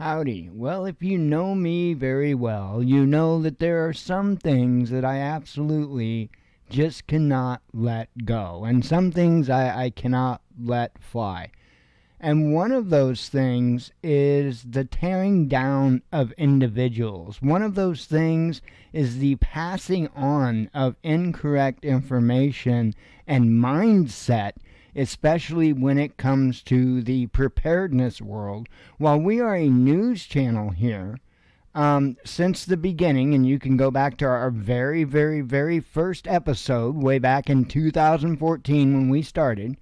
Howdy. Well, if you know me very well, you know that there are some things that I absolutely just cannot let go, and some things I cannot let fly. And one of those things is the tearing down of individuals. One of those things is the passing on of incorrect information and mindset, especially when it comes to the preparedness world. While we are a news channel here, since the beginning, and you can go back to our very, very, very first episode way back in 2014 when we started,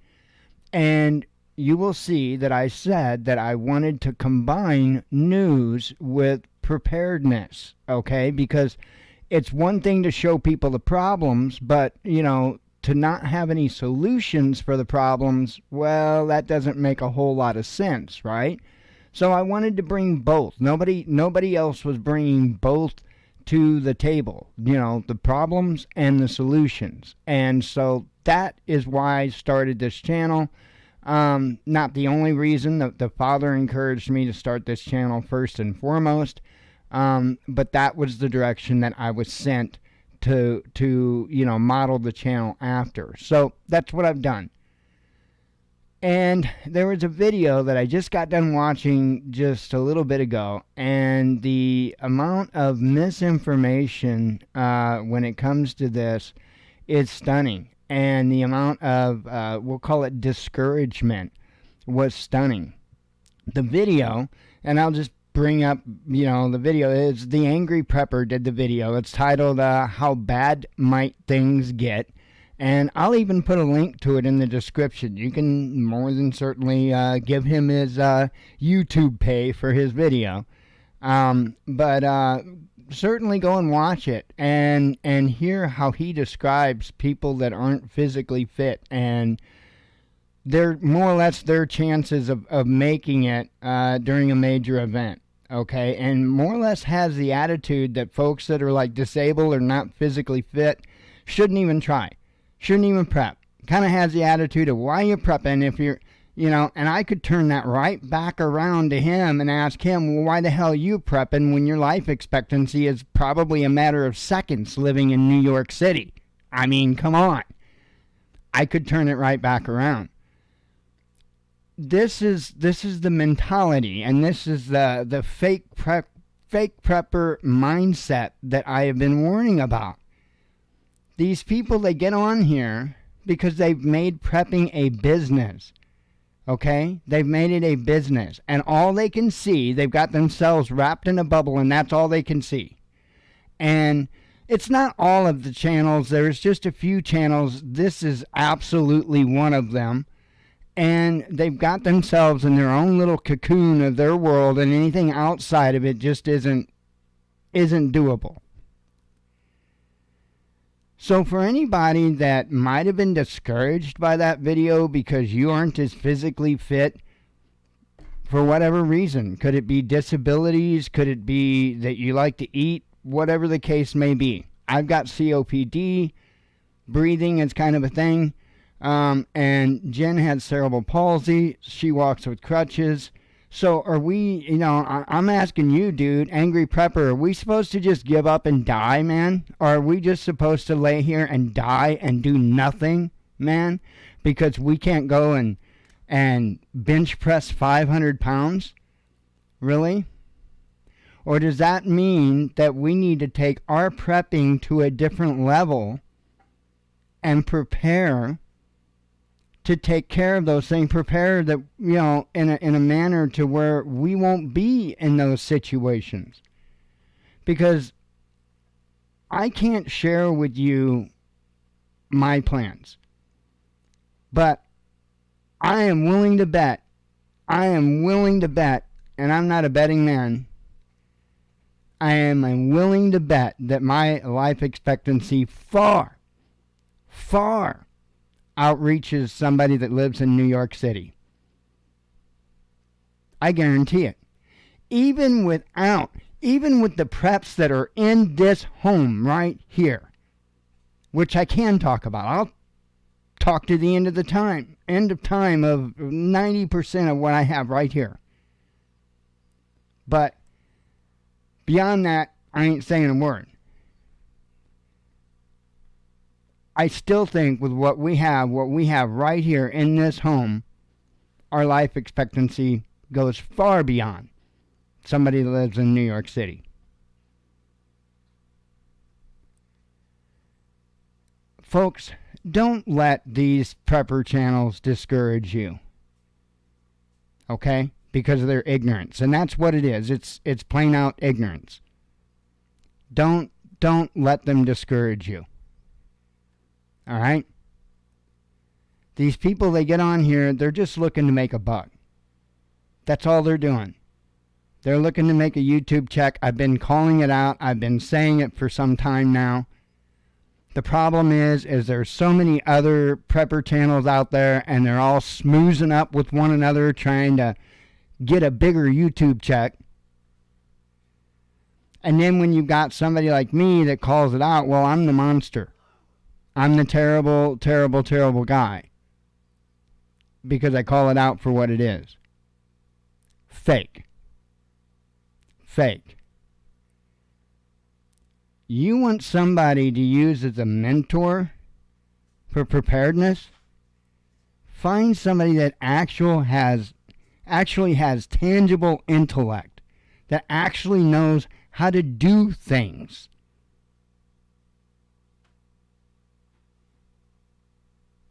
and you will see that I said that I wanted to combine news with preparedness, okay? Because it's one thing to show people the problems, but, to not have any solutions for the problems, well, that doesn't make a whole lot of sense, right? So I wanted to bring both. Nobody else was bringing both to the table, the problems and the solutions. And so that is why I started this channel. Not the only reason. The Father encouraged me to start this channel first and foremost, but that was the direction that I was sent to model the channel after. So that's what I've done. And there was a video that I just got done watching just a little bit ago, and the amount of misinformation when it comes to this is stunning. And the amount of, we'll call it discouragement, was stunning. The video, and I'll just bring up, the video is The Angry Prepper did the video. It's titled, How Bad Might Things Get? And I'll even put a link to it in the description. You can more than certainly give him his YouTube pay for his video. But certainly go and watch it and hear how he describes people that aren't physically fit and they're more or less their chances of making it during a major event, okay? And more or less has the attitude that folks that are like disabled or not physically fit shouldn't even try, shouldn't even prep. Kind of has the attitude of, why are you prepping if you're, and I could turn that right back around to him and ask him, well, why the hell are you prepping when your life expectancy is probably a matter of seconds living in New York City? I mean, come on. I could turn it right back around. This is the mentality, and this is the fake prepper mindset that I have been warning about. These people, they get on here because they've made prepping a business. Okay? They've made it a business. And all they can see, they've got themselves wrapped in a bubble, and that's all they can see. And it's not all of the channels. There's just a few channels. This is absolutely one of them. And they've got themselves in their own little cocoon of their world, and anything outside of it just isn't doable. So for anybody that might have been discouraged by that video because you aren't as physically fit for whatever reason, could it be disabilities, could it be that you like to eat, whatever the case may be. I've got COPD, breathing is kind of a thing, and Jen has cerebral palsy, she walks with crutches. So are we, I'm asking you, dude, Angry Prepper, are we supposed to just give up and die, man? Or are we just supposed to lay here and die and do nothing, man? Because we can't go and bench press 500 pounds? Really? Or does that mean that we need to take our prepping to a different level and prepare to take care of those things, prepare that, in a manner to where we won't be in those situations? Because I can't share with you my plans, but I am willing to bet, and I'm not a betting man, I am willing to bet that my life expectancy far outreaches somebody that lives in New York City. I guarantee it. Even with the preps that are in this home right here, which I can talk about. I'll talk to the end of time of 90% of what I have right here. But beyond that, I ain't saying a word. I still think with what we have right here in this home, our life expectancy goes far beyond somebody that lives in New York City. Folks, don't let these prepper channels discourage you. Okay? Because of their ignorance. And that's what it is. It's plain out ignorance. Don't let them discourage you. All right? These people, they get on here, they're just looking to make a buck. That's all they're doing. They're looking to make a YouTube check. I've been calling it out. I've been saying it for some time now. The problem is there's so many other prepper channels out there, and they're all smoozing up with one another, trying to get a bigger YouTube check. And then when you've got somebody like me that calls it out, well, I'm the monster. I'm the terrible, terrible, terrible guy. Because I call it out for what it is. Fake. Fake. You want somebody to use as a mentor for preparedness? Find somebody that actually has tangible intellect, that actually knows how to do things.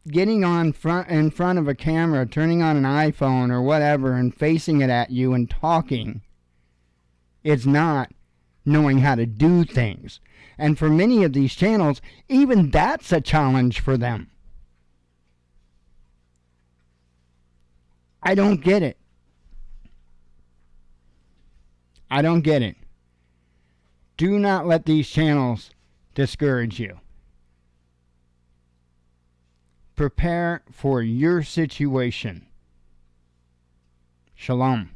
Getting in front of a camera, turning on an iPhone or whatever and facing it at you and talking, it's not knowing how to do things. And for many of these channels, even that's a challenge for them. I don't get it. I don't get it. Do not let these channels discourage you. Prepare for your situation. Shalom.